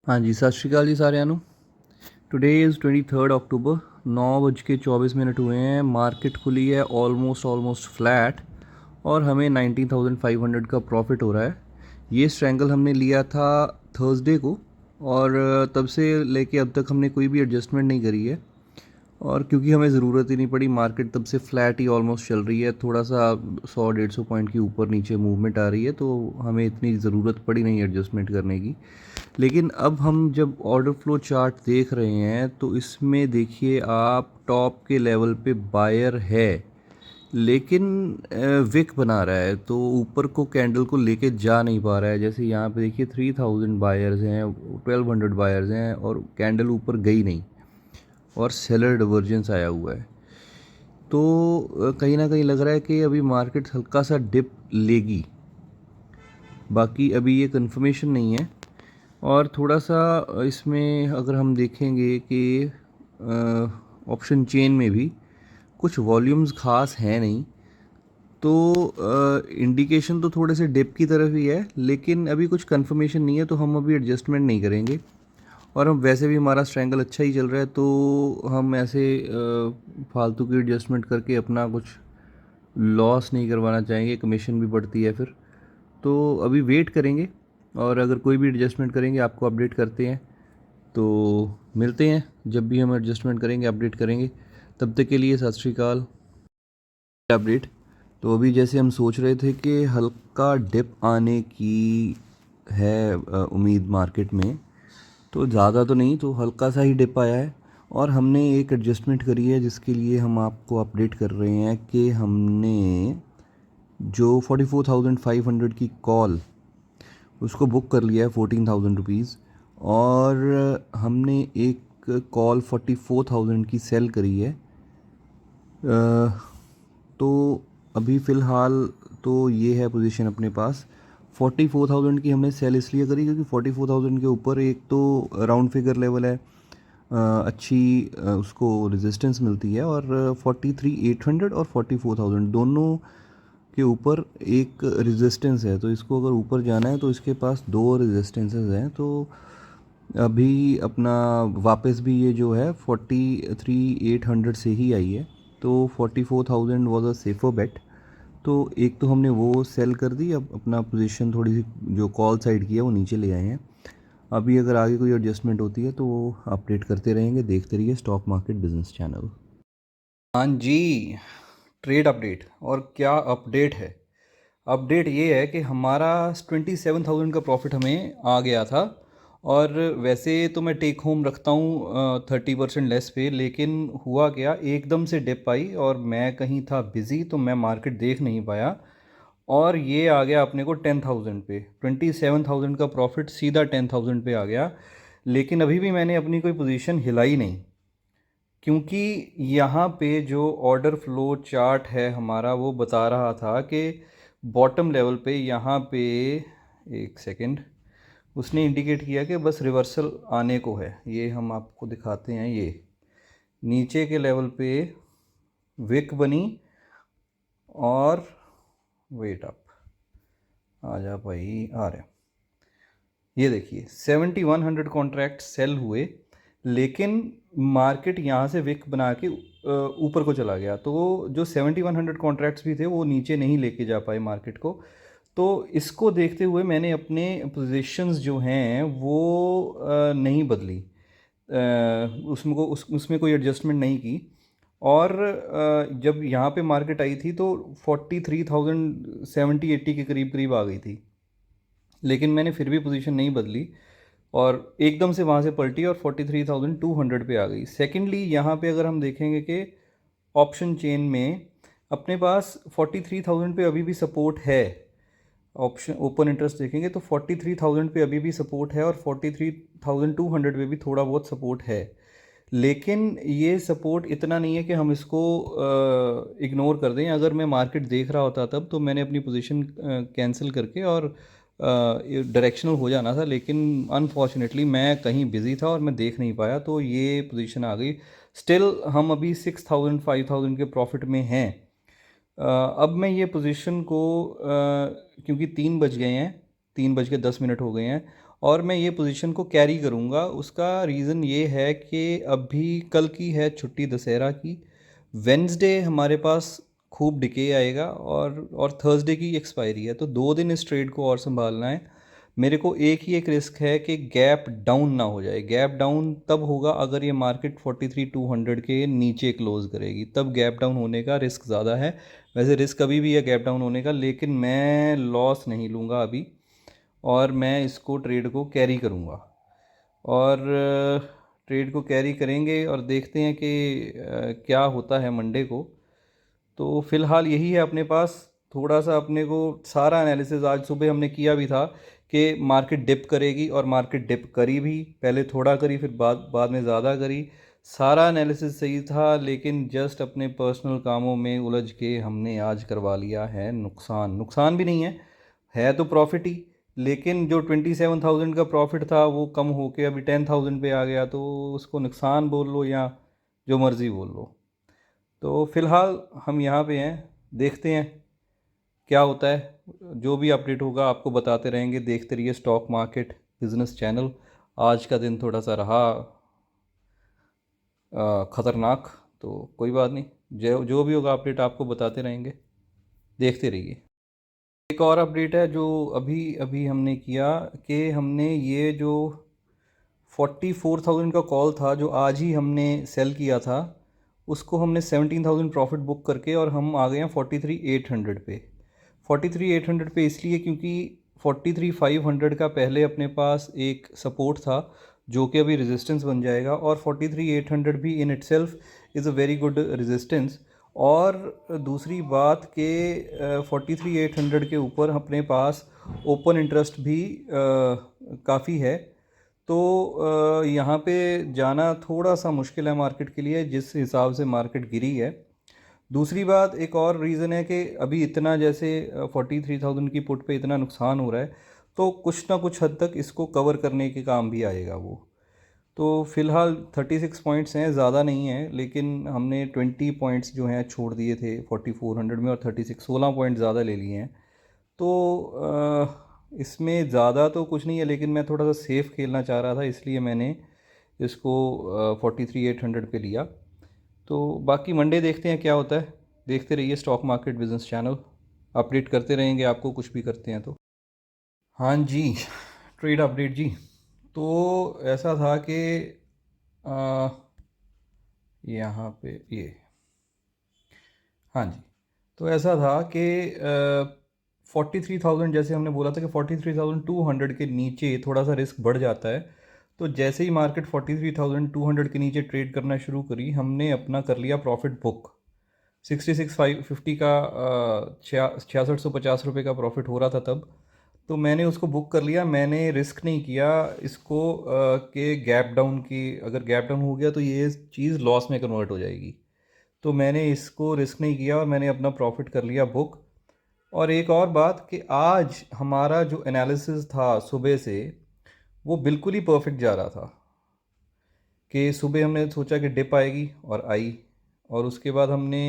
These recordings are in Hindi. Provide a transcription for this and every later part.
हाँ जी, सत श्री अकाल जी साਰਿਆਂ ਨੂੰ। टुडे इज़ 23 अक्टूबर, 9:24 हुए हैं। मार्केट खुली है ऑलमोस्ट फ्लैट और हमें 19,500 का प्रॉफिट हो रहा है। ये स्ट्रैंगल हमने लिया था थर्सडे को और तब से लेके अब तक हमने कोई भी एडजस्टमेंट नहीं करी है। और क्योंकि हमें ज़रूरत ही नहीं पड़ी, मार्केट तब से फ्लैट ही ऑलमोस्ट चल रही है। थोड़ा सा 100-150 पॉइंट की ऊपर नीचे मूवमेंट आ रही है, तो हमें इतनी ज़रूरत पड़ी नहीं एडजस्टमेंट करने की। लेकिन अब हम जब ऑर्डर फ्लो चार्ट देख रहे हैं तो इसमें देखिए आप, टॉप के लेवल पे बायर है लेकिन विक बना रहा है, तो ऊपर को कैंडल को लेके जा नहीं पा रहा है। जैसे यहाँ पे देखिए 3000 बायर्स हैं, 1200 बायर्स हैं और कैंडल ऊपर गई नहीं और सेलर डिवर्जेंस आया हुआ है। तो कहीं ना कहीं लग रहा है कि अभी मार्केट हल्का सा डिप लेगी। बाकी अभी ये कंफर्मेशन नहीं है। और थोड़ा सा इसमें अगर हम देखेंगे कि ऑप्शन चेन में भी कुछ वॉल्यूम्स खास हैं नहीं, तो इंडिकेशन तो थोड़े से डिप की तरफ ही है, लेकिन अभी कुछ कंफर्मेशन नहीं है, तो हम अभी एडजस्टमेंट नहीं करेंगे। और हम वैसे भी हमारा स्ट्रैंगल अच्छा ही चल रहा है, तो हम ऐसे फालतू की एडजस्टमेंट करके अपना कुछ लॉस नहीं करवाना चाहेंगे, कमीशन भी बढ़ती है फिर। तो अभी वेट करेंगे और अगर कोई भी एडजस्टमेंट करेंगे आपको अपडेट करते हैं। तो मिलते हैं, जब भी हम एडजस्टमेंट करेंगे अपडेट करेंगे। तब तक के लिए सत श्री अकाल। अपडेट तो अभी जैसे हम सोच रहे थे कि हल्का डिप आने की है उम्मीद मार्केट में, तो ज़्यादा तो नहीं, तो हल्का सा ही डिप आया है और हमने एक एडजस्टमेंट करी है जिसके लिए हम आपको अपडेट कर रहे हैं कि हमने जो 44,500 की कॉल उसको बुक कर लिया है 14,000 रुपीज़, और हमने एक कॉल 44,000 की सेल करी है। तो अभी फ़िलहाल तो ये है पोजीशन अपने पास। 44,000 की हमने सेल इसलिए करी क्योंकि 44,000 के ऊपर एक तो राउंड फिगर लेवल है, अच्छी उसको रेजिस्टेंस मिलती है, और 43,800 और 44,000 दोनों के ऊपर एक रेजिस्टेंस है। तो इसको अगर ऊपर जाना है तो इसके पास दो रेजिस्टेंसेस हैं। तो अभी अपना वापस भी ये जो है 43,800 से ही आई है, तो 44,000 वॉज अ सेफर बेट। तो एक तो हमने वो सेल कर दी, अब अपना पोजीशन थोड़ी सी जो कॉल साइड की है वो नीचे ले आए हैं। अभी अगर आगे कोई एडजस्टमेंट होती है तो वो अपडेट करते रहेंगे। देखते रहिए स्टॉक मार्केट बिजनेस चैनल। हाँ जी, ट्रेड अपडेट। और क्या अपडेट है? अपडेट ये है कि हमारा 27,000 का प्रॉफिट हमें आ गया था। और वैसे तो मैं टेक होम रखता हूँ 30% लेस पे, लेकिन हुआ क्या, एकदम से डिप आई और मैं कहीं था बिज़ी, तो मैं मार्केट देख नहीं पाया और ये आ गया अपने को 10,000 पे। 27,000 का प्रॉफिट सीधा 10,000 पे आ गया। लेकिन अभी भी मैंने अपनी कोई पोजीशन हिलाई नहीं, क्योंकि यहाँ पे जो ऑर्डर फ्लो चार्ट है हमारा वो बता रहा था कि बॉटम लेवल पे यहाँ पे, एक सेकंड, उसने इंडिकेट किया कि बस रिवर्सल आने को है। ये हम आपको दिखाते हैं, ये नीचे के लेवल पे विक बनी और वेट अप, आ जा भाई, आ रहे, ये देखिए 7100 कॉन्ट्रैक्ट सेल हुए, लेकिन मार्केट यहाँ से विक बना के ऊपर को चला गया। तो जो 7100 कॉन्ट्रैक्ट्स भी थे वो नीचे नहीं लेके जा पाए मार्केट को। तो इसको देखते हुए मैंने अपने पोजीशंस जो हैं वो नहीं बदली, उसमें कोई एडजस्टमेंट नहीं की। और जब यहाँ पे मार्केट आई थी तो 43,070-80 के करीब करीब आ गई थी, लेकिन मैंने फिर भी पोजीशन नहीं बदली और एकदम से वहाँ से पलटी और 43,200 पे आ गई। सेकेंडली यहाँ पे अगर हम देखेंगे कि ऑप्शन चेन में अपने पास 43,000 पे अभी भी सपोर्ट है। ऑप्शन ओपन इंटरेस्ट देखेंगे तो 43,000 पे अभी भी सपोर्ट है और 43,200 पे भी थोड़ा बहुत सपोर्ट है। लेकिन ये सपोर्ट इतना नहीं है कि हम इसको इग्नोर कर दें। अगर मैं मार्केट देख रहा होता तब तो मैंने अपनी पोजीशन कैंसिल करके और डायरेक्शनल हो जाना था, लेकिन अनफॉर्चुनेटली मैं कहीं बिज़ी था और मैं देख नहीं पाया, तो ये पोजीशन आ गई। स्टिल हम अभी 6,000 5,000 के प्रॉफिट में हैं। अब मैं ये पोजीशन को क्योंकि 3 बज गए हैं, 3 बज के 10 मिनट हो गए हैं और मैं ये पोजीशन को कैरी करूँगा। उसका रीज़न ये है कि अभी कल की है छुट्टी दशहरा की, वेंसडे हमारे पास खूब डिके आएगा और थर्सडे की एक्सपायरी है, तो 2 दिन इस ट्रेड को और संभालना है। मेरे को एक ही एक रिस्क है कि गैप डाउन ना हो जाए। गैप डाउन तब होगा अगर ये मार्केट 43,200 के नीचे क्लोज करेगी, तब गैप डाउन होने का रिस्क ज़्यादा है। वैसे रिस्क अभी भी है गैप डाउन होने का, लेकिन मैं लॉस नहीं लूँगा अभी, और मैं इसको ट्रेड को कैरी करूँगा। और ट्रेड को कैरी करेंगे और देखते हैं कि क्या होता है मंडे को। तो फ़िलहाल यही है अपने पास। थोड़ा सा अपने को सारा एनालिसिस आज सुबह हमने किया भी था कि मार्केट डिप करेगी, और मार्केट डिप करी भी। पहले थोड़ा करी, फिर बाद में ज़्यादा करी। सारा एनालिसिस सही था, लेकिन जस्ट अपने पर्सनल कामों में उलझ के हमने आज करवा लिया है नुकसान। नुकसान भी नहीं है तो प्रॉफिट ही, लेकिन जो 27,000 का प्रॉफिट था वो कम होके अभी 10,000 पे आ गया, तो उसको नुकसान बोल लो या जो मर्ज़ी बोल लो। तो फ़िलहाल हम यहाँ पे हैं, देखते हैं क्या होता है। जो भी अपडेट होगा आपको बताते रहेंगे। देखते रहिए स्टॉक मार्केट बिजनेस चैनल। आज का दिन थोड़ा सा रहा ख़तरनाक, तो कोई बात नहीं, जो जो भी होगा अपडेट आपको बताते रहेंगे, देखते रहिए। एक और अपडेट है जो अभी अभी हमने किया, कि हमने ये जो 44,000 का कॉल था जो आज ही हमने सेल किया था, उसको हमने 17,000 प्रॉफिट बुक करके और हम आ गए हैं 43,800 पे। 43,800 पे इसलिए क्योंकि 43,500 का पहले अपने पास एक सपोर्ट था जो कि अभी रेजिस्टेंस बन जाएगा, और 43,800 भी in itself is a very good resistance. और दूसरी बात कि 43,800 के ऊपर अपने पास ओपन इंटरेस्ट भी काफ़ी है। तो यहाँ पे जाना थोड़ा सा मुश्किल है मार्केट के लिए, जिस हिसाब से मार्केट गिरी है। दूसरी बात, एक और रीज़न है कि अभी इतना जैसे 43,000 की पुट पे इतना नुकसान हो रहा है, तो कुछ ना कुछ हद तक इसको कवर करने के काम भी आएगा वो। तो फ़िलहाल 36 पॉइंट्स हैं, ज़्यादा नहीं है, लेकिन हमने 20 पॉइंट्स जो हैं छोड़ दिए थे 4400 में, और 16 पॉइंट ज़्यादा ले लिए हैं। तो इसमें ज़्यादा तो कुछ नहीं है, लेकिन मैं थोड़ा सा सेफ़ खेलना चाह रहा था, इसलिए मैंने इसको 43,800 पे लिया। तो बाकी मंडे देखते हैं क्या होता है। देखते रहिए stock market business channel, update करते रहेंगे आपको कुछ भी करते हैं तो। हाँ जी, ट्रेड अपडेट जी। तो ऐसा था कि अ, यहाँ पे ये, हाँ जी, तो ऐसा था कि 43,000, जैसे हमने बोला था कि 43,200 के नीचे थोड़ा सा रिस्क बढ़ जाता है। तो जैसे ही मार्केट 43,200 के नीचे ट्रेड करना शुरू करी, हमने अपना कर लिया प्रॉफिट बुक। 66,550 का 6650 रुपये का प्रॉफिट हो रहा था तब। तो मैंने उसको बुक कर लिया। मैंने रिस्क नहीं किया इसको कि गैप डाउन की, अगर गैप डाउन हो गया तो ये चीज़ लॉस में कन्वर्ट हो जाएगी। तो मैंने इसको रिस्क नहीं किया और मैंने अपना प्रॉफिट कर लिया बुक। और एक और बात कि आज हमारा जो एनालिसिस था सुबह से, वो बिल्कुल ही परफेक्ट जा रहा था। कि सुबह हमने सोचा कि डिप आएगी और आई, और उसके बाद हमने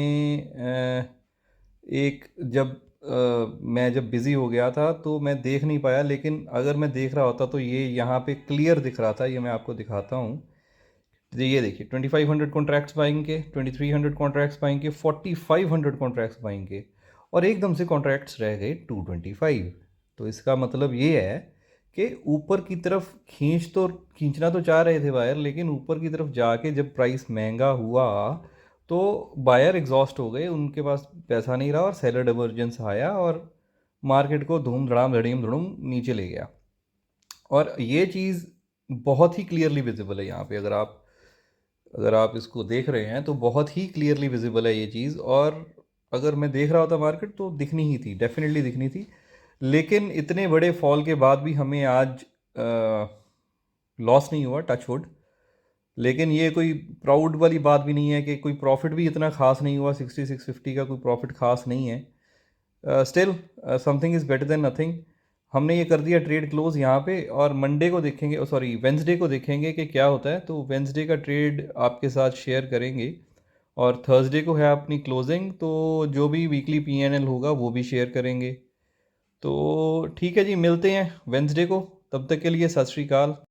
एक जब मैं जब बिज़ी हो गया था तो मैं देख नहीं पाया, लेकिन अगर मैं देख रहा होता तो ये यहाँ पे क्लियर दिख रहा था। ये मैं आपको दिखाता हूँ। तो ये देखिए 2500 कॉन्ट्रैक्ट्स बाइंग के, 2300 कॉन्ट्रैक्ट्स बाइंग के, 4500 कॉन्ट्रैक्ट्स बाइंग के, और एकदम से कॉन्ट्रैक्ट्स रह गए 225। तो इसका मतलब ये है कि ऊपर की तरफ खींचना तो चाह रहे थे बायर, लेकिन ऊपर की तरफ जाके जब प्राइस महंगा हुआ तो बायर एग्जॉस्ट हो गए, उनके पास पैसा नहीं रहा, और सेलर डिवर्जेंस आया और मार्केट को धूम धड़ाम धड़ीम धड़ूम नीचे ले गया। और ये चीज़ बहुत ही क्लियरली विजिबल है यहाँ पे। अगर आप इसको देख रहे हैं तो बहुत ही क्लियरली विजिबल है ये चीज़। और अगर मैं देख रहा होता मार्केट तो दिखनी ही थी, डेफिनेटली दिखनी थी। लेकिन इतने बड़े फॉल के बाद भी हमें आज लॉस नहीं हुआ, टच वुड। लेकिन ये कोई प्राउड वाली बात भी नहीं है कि कोई प्रॉफिट भी इतना खास नहीं हुआ। 6650 का कोई प्रॉफिट खास नहीं है। Still something is better than nothing. हमने ये कर दिया ट्रेड क्लोज यहाँ पे, और मंडे को देखेंगे, सॉरी वेंसडे को देखेंगे कि क्या होता है। तो वेंसडे का ट्रेड आपके साथ शेयर करेंगे, और थर्सडे को है अपनी क्लोजिंग, तो जो भी वीकली पीएनएल होगा वो भी शेयर करेंगे। तो ठीक है जी, मिलते हैं वेंसडे को। तब तक के लिए सत श्री अकाल।